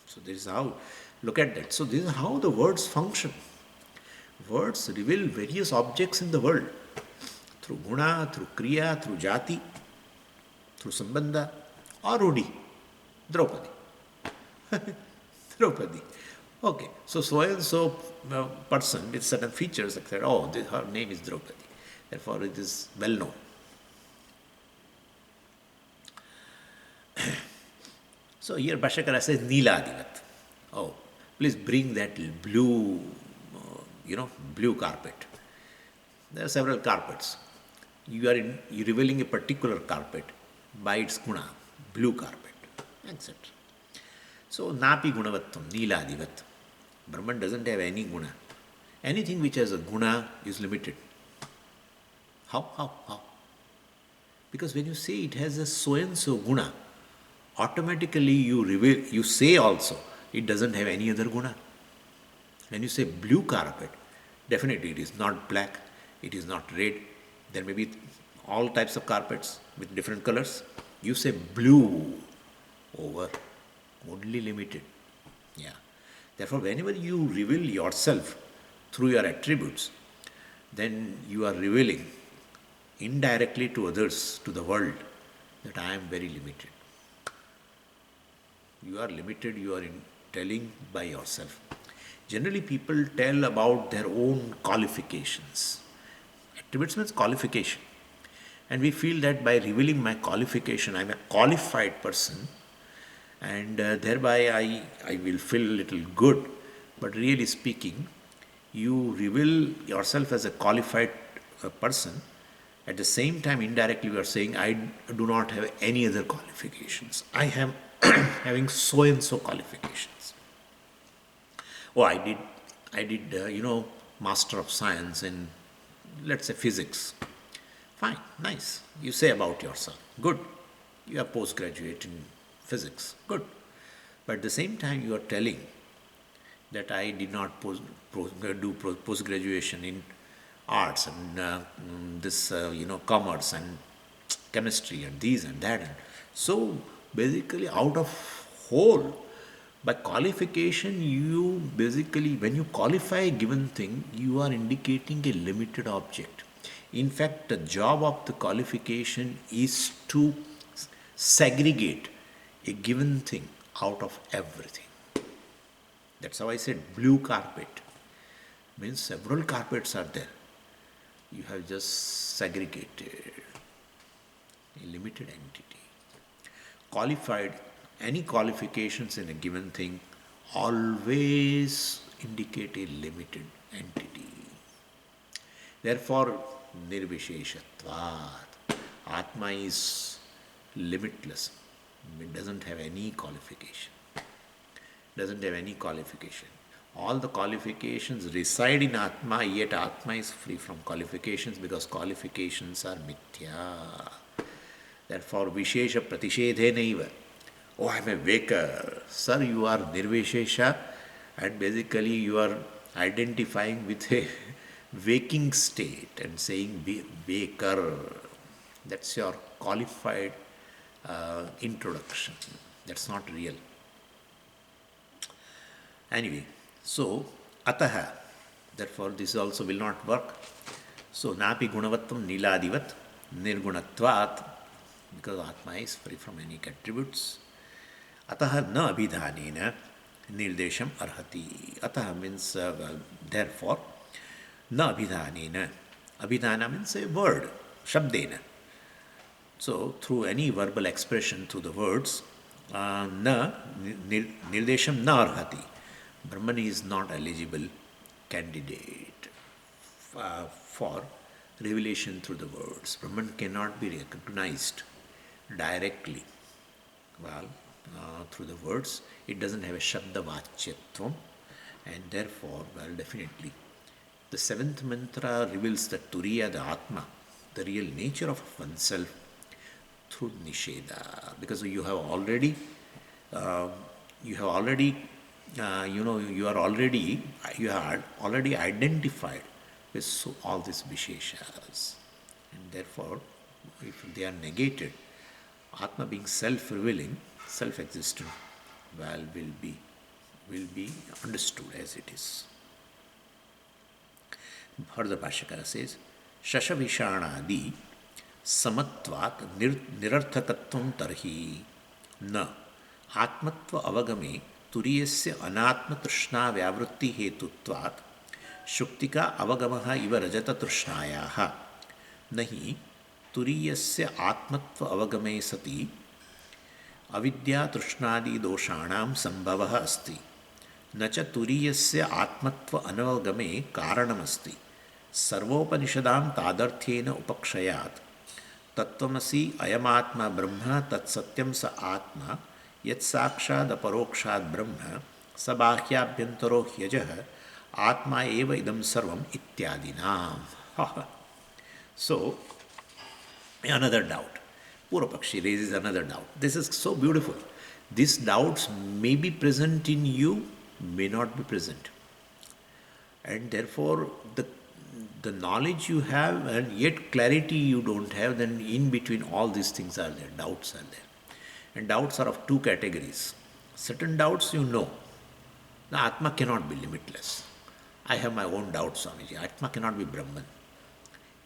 So this is how, look at that. So this is how the words function. Words reveal various objects in the world. Through Guṇa, through Kriyā, through Jāti, through Sambandha, or Rūḍhi, Draupadi. Draupadi. Okay, so and so person with certain features, etc. Oh, her name is Draupadi. Therefore, it is well known. So here Bhāṣakara says Nīlādivat. Oh, please bring that blue, blue carpet. There are several carpets. You are revealing a particular carpet by its Guṇa, blue carpet, etc. So napi gunavattam, nīlādivat. Brahman doesn't have any Guṇa. Anything which has a Guṇa is limited. How? Because when you say it has a so and so Guṇa, automatically you say also it doesn't have any other Guṇa. When you say blue carpet, definitely it is not black, it is not red. There may be all types of carpets with different colors. You say blue over, only limited. Yeah. Therefore, whenever you reveal yourself through your attributes, then you are revealing indirectly to others, to the world, that I am very limited. You are limited, you are telling by yourself. Generally, people tell about their own qualifications. Attributes means qualification. And we feel that by revealing my qualification, I'm a qualified person, and thereby I will feel a little good. But really speaking, you reveal yourself as a qualified person. At the same time, indirectly, you are saying, I do not have any other qualifications. I am having so and so qualifications. Oh, I did, Master of Science in, let's say, physics. Fine, nice. You say about yourself. Good. You are postgraduate in physics. Good. But at the same time, you are telling that I did not do post-graduation in arts and commerce and chemistry and these and that. And so basically, out of whole, by qualification, you basically, when you qualify a given thing, you are indicating a limited object. In fact, the job of the qualification is to segregate a given thing out of everything. That's how I said blue carpet. Means several carpets are there. You have just segregated a limited entity. Qualified, any qualifications in a given thing always indicate a limited entity. Therefore, nirvisheshatvat. Atma is limitless. It doesn't have any qualification. Doesn't have any qualification. All the qualifications reside in Atma, yet Atma is free from qualifications because qualifications are mithya. Therefore, vishesha pratishedhenaiva. Oh, I am a waker. Sir, you are nirvishesha, and basically you are identifying with a waking state and saying waker. That's your qualified introduction. That's not real. Anyway, so ataha, therefore this also will not work. So napi gunavattam niladivat nirgunatvat, because Atma is free from any attributes. Ataha na abhidhanena nirdesham arhati. Ataha means therefore, na abhidhanena. Abhidhana means a word, shabdena. So through any verbal expression through the words, na nirdesham na arhati. Brahman is not eligible candidate for revelation through the words. Brahman cannot be recognized directly, through the words. It doesn't have a Śabda-Vāchyatvam, and therefore, definitely, the seventh mantra reveals the Turīya, the Atma, the real nature of oneself through Nisheda, because you are already identified with all these visheshas, and therefore, if they are negated, Atma being self-revealing, self-existent, will be understood as it is. Further, Bhāṣyakara says, Shashavishanadi samatvat nirarthakatvam tarhi na atmatva avagame turiyasya anatma trishna vyavrutti hetutvat shuktika avagamaha iva rajata trishnayaha nahi turiyasya atmatva avagame sati avidya trishnadi doshanam sambhavah asti nacha turiyasya atmatva anavagame karanamasti sarvopanishadam tadarthyena upakshayat tattvamasi ayamatma brahma tatsatyam sa atma yat sakshad aparokshad brahma sabāhyabhyantaro hyajah atma eva idam sarvam ityadinam. So, another doubt. Purvapakshi raises another doubt. This is so beautiful. These doubts may be present in you, may not be present. And therefore, the knowledge you have and yet clarity you don't have, then in between all these things are there, doubts are there. And doubts are of two categories. Certain doubts you know. The Atma cannot be limitless. I have my own doubts, Swamiji. Atma cannot be Brahman.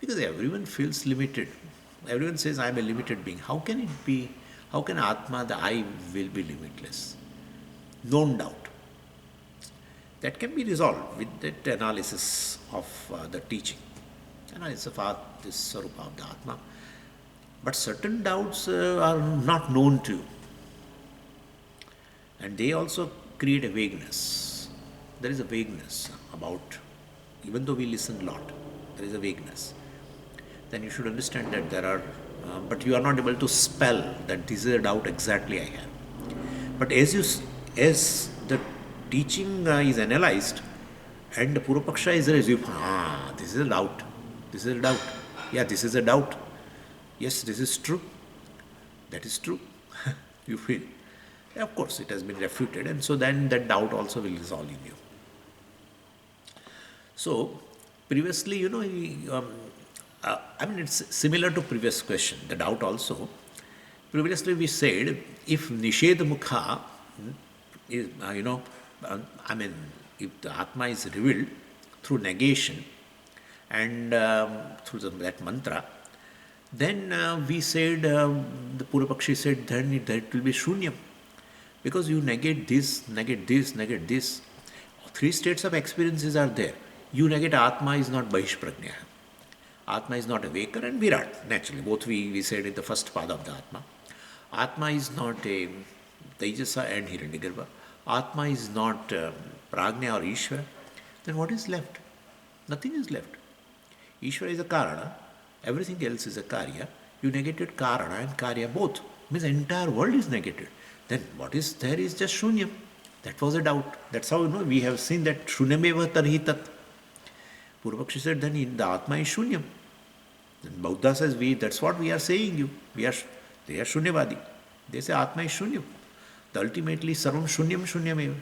Because everyone feels limited. Everyone says, I am a limited being. How can it be? How can Atma, the I, will be limitless? Known doubt. That can be resolved with that analysis of the teaching, analysis of this āropa of the Atma. But certain doubts are not known to you, and they also create a vagueness. There is a vagueness about, even though we listen a lot, there is a vagueness. Then you should understand that there are, but you are not able to spell that this is a doubt exactly I have. But as the teaching is analyzed and the Purvapaksha is there, you this is a doubt, this is a doubt, yeah, this is a doubt, yes, this is true, that is true, you feel. Of course, it has been refuted, and so then that doubt also will resolve in you. So, previously, it's similar to previous question, the doubt also. Previously, we said if Nisheda Mukha is, if the Atma is revealed through negation and through that mantra, then we said, the Purvapakshi said, then it will be Shunyam. Because you negate this, negate this, negate this. 3 states of experiences are there. You negate Atma is not Bahishprajna. Atma is not a Vaker and Virat, naturally. Both we said in the first pāda of the Atma. Atma is not a Tejasa and Hiranyagarbha. Atma is not Prajna or Ishvara. Then what is left? Nothing is left. Ishvara is a Karana. Everything else is a Karya. You negated Karana and Karya both. Means the entire world is negated. Then what is there is just Shunyam. That was a doubt. That's how we have seen that Shunyameva tarhi tat. Purvapakshi said then the Atma is Shunyam. Then Buddha says that's what we are saying you. They are Shunyavadi. They say Atma is Shunyam. Ultimately Sarvam Shunyam Shunyameva.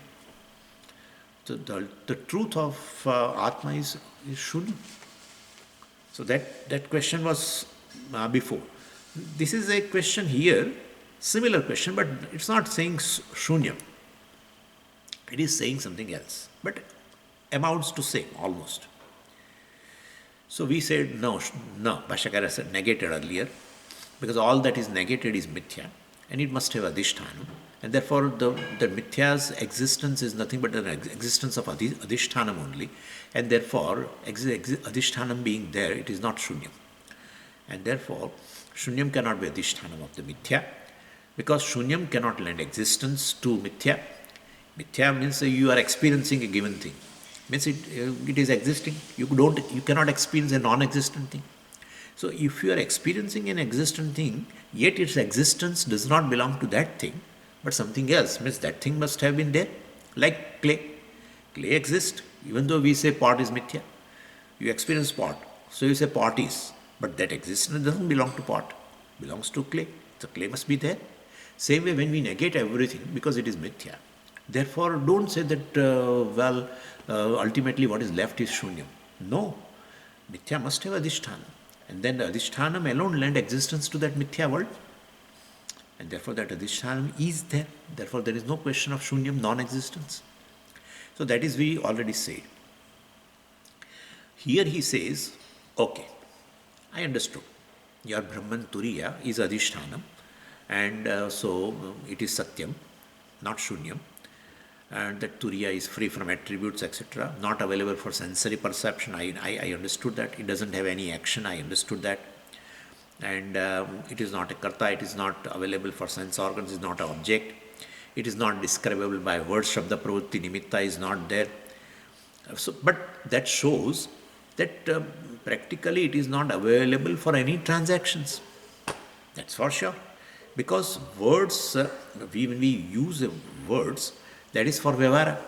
So the truth of Atma is Shunyam. So that question was before. This is a question here, similar question, but it's not saying Shunyam. It is saying something else, but amounts to same almost. So we said no, Bhāṣyakara said negated earlier, because all that is negated is Mithya, and it must have Adhisthāna, and therefore the Mithya's existence is nothing but an existence of Adhisthānam only, and therefore Adhisthānam being there, it is not Shunyam. And therefore Shunyam cannot be Adhisthānam of the Mithya, because Shunyam cannot lend existence to Mithya. Mithya means you are experiencing a given thing. Means it is existing. You cannot experience a non-existent thing. So if you are experiencing an existent thing, yet its existence does not belong to that thing, but something else, means that thing must have been there. Like clay. Clay exists, even though we say pot is Mithya. You experience pot, so you say pot is. But that existence doesn't belong to pot, it belongs to clay. So clay must be there. Same way when we negate everything, because it is Mithya. Therefore, don't say that, ultimately what is left is Shunyam. No. Mithya must have Adhisthāna. And then the Adhisthānam alone lend existence to that Mithya world. And therefore that Adhisthānam is there. Therefore there is no question of Shunyam, non-existence. So that is we already said. Here he says, okay, I understood. Your Brahman Turīya is Adhisthānam, and so it is Satyam, not Shunyam. And that Turīya is free from attributes, etc., not available for sensory perception. I understood that. It doesn't have any action. I understood that. And it is not a karta. It is not available for sense organs. It is not an object. It is not describable by words. Śabda-Pravritti nimitta is not there. So, but that shows that practically it is not available for any transactions. That's for sure. Because words, when we use words, that is for vyavara.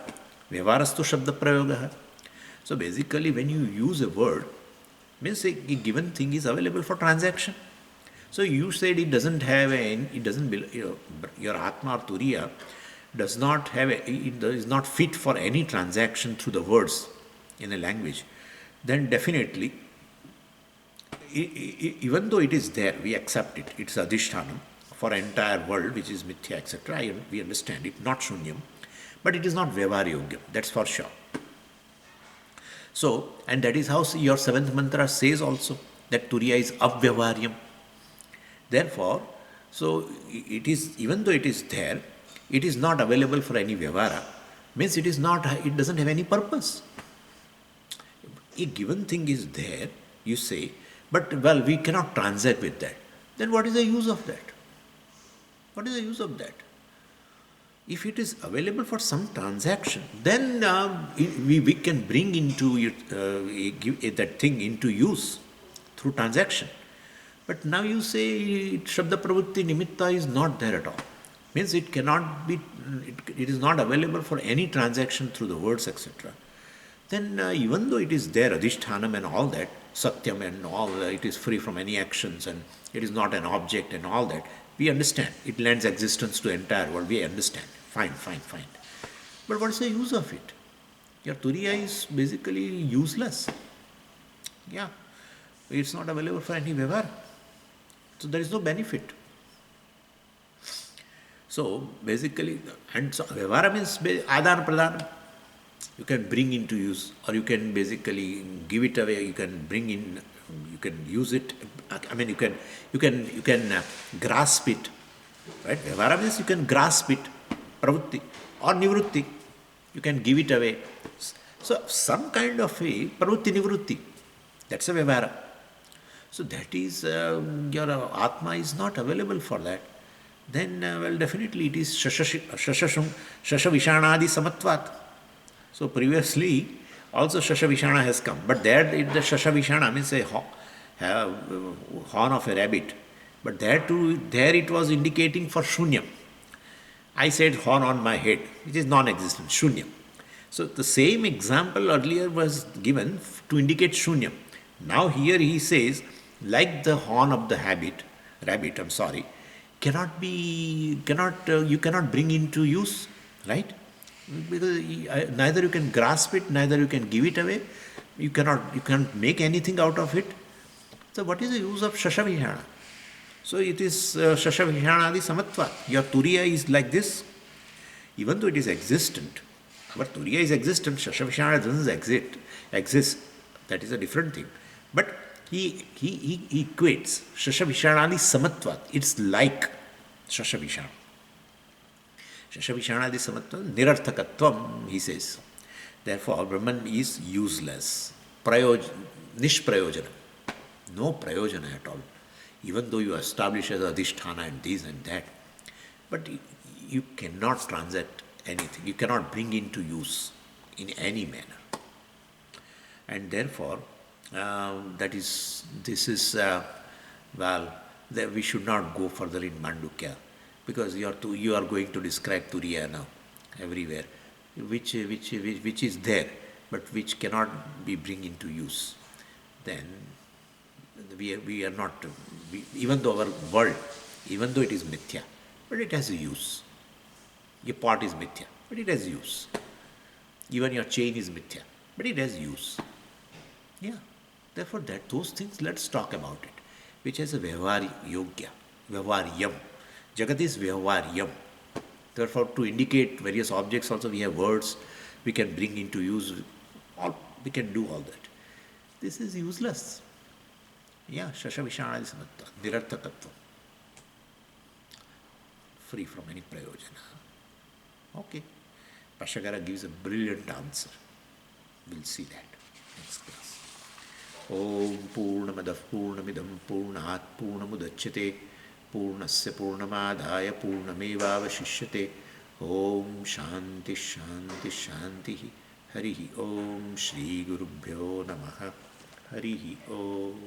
Vyavarastu Śabda-Prayogaha. So basically when you use a word, means a given thing is available for transaction. So you said it doesn't have your Atma or Turīya does not have it is not fit for any transaction through the words in a language. Then definitely, even though it is there, we accept it. It's Adhisthānam for entire world, which is Mithya, etc. We understand it, not Shunyam. But it is not Vyavara-yogyam, that's for sure. So, and that is how your 7th mantra says also, that Turīya is Avyavaryam. Therefore, so it is, even though it is there, it is not available for any Vyavara. means it doesn't have any purpose. A given thing is there, you say, but well, we cannot transact with that. Then what is the use of that? What is the use of that? If it is available for some transaction, then we can bring into it, that thing into use through transaction. But now you say Śabda-pravritti nimitta is not there at all. Means it cannot be, it is not available for any transaction through the words, etc. Then even though it is there, Adhisthānam and all that, Satyam and all, it is free from any actions and it is not an object and all that, we understand. It lends existence to entire world, we understand. Fine. But what is the use of it? Your Turīya is basically useless. Yeah, it's not available for any Vyavhara. So there is no benefit. So basically, and so Vyavhara means Adana Pradana. You can bring into use, or you can basically give it away, you can bring in, you can use it, I mean you can grasp it, right? Vyavhara means you can grasp it, pravritti or nivritti, you can give it away. So some kind of a pravritti nivritti, that's a Vyavhara. So that is, your Atma is not available for that. Then, well, definitely it is shasha vishanadi samatvat. So previously also shasha vishana has come, but there the shasha vishana means a horn of a rabbit, but there too, there it was indicating for shunyam. I said horn on my head, which is non-existent, shunyam. So the same example earlier was given to indicate shunyam. Now here he says, like the horn of the rabbit, you cannot bring into use, right? Because neither you can grasp it, neither you can give it away, you can't make anything out of it. So what is the use of shasha vihana? So it is shasha vihanadi samatva. Your Turīya is like this, even though it is existent. But Turīya is existent, shasha vihana doesn't exist. That is a different thing. But he equates shasha vihanadi samatva. It's like shasha vihana. Shasha vishanadi samatva nirarthakatvam, he says. Therefore, Brahman is useless. Nishprayojana. No prayojana at all. Even though you establish as Adhisthāna and this and that. But you cannot transact anything. You cannot bring into use in any manner. And therefore, we should not go further in Mandukya. Because you are going to describe Turīya now, everywhere, which is there, but which cannot be bring into use. Then we are not, even though our world, even though it is mithya, but it has a use. Your pot is mithya, but it has use. Even your chain is mithya, but it has use. Yeah. Therefore, those things, let's talk about it, which has a Vyavhari Yogya, Vyavhariyam. Jagat is Vyavhariyam. Therefore, to indicate various objects also we have words, we can bring into use, we can do all that. This is useless. Yeah, shasha vishanadi samattva, nirarthakatva. Free from any prayojana. Okay. Pashagara gives a brilliant answer. We'll see that next class. Om Purnamadav Purnamidam Purnat Purnamudachyate Purnasya Purnamadhaya Purnamevavashishyate. Om Shanti. Harihi Om Shri Gurubhyo Namaha. Harihi Om.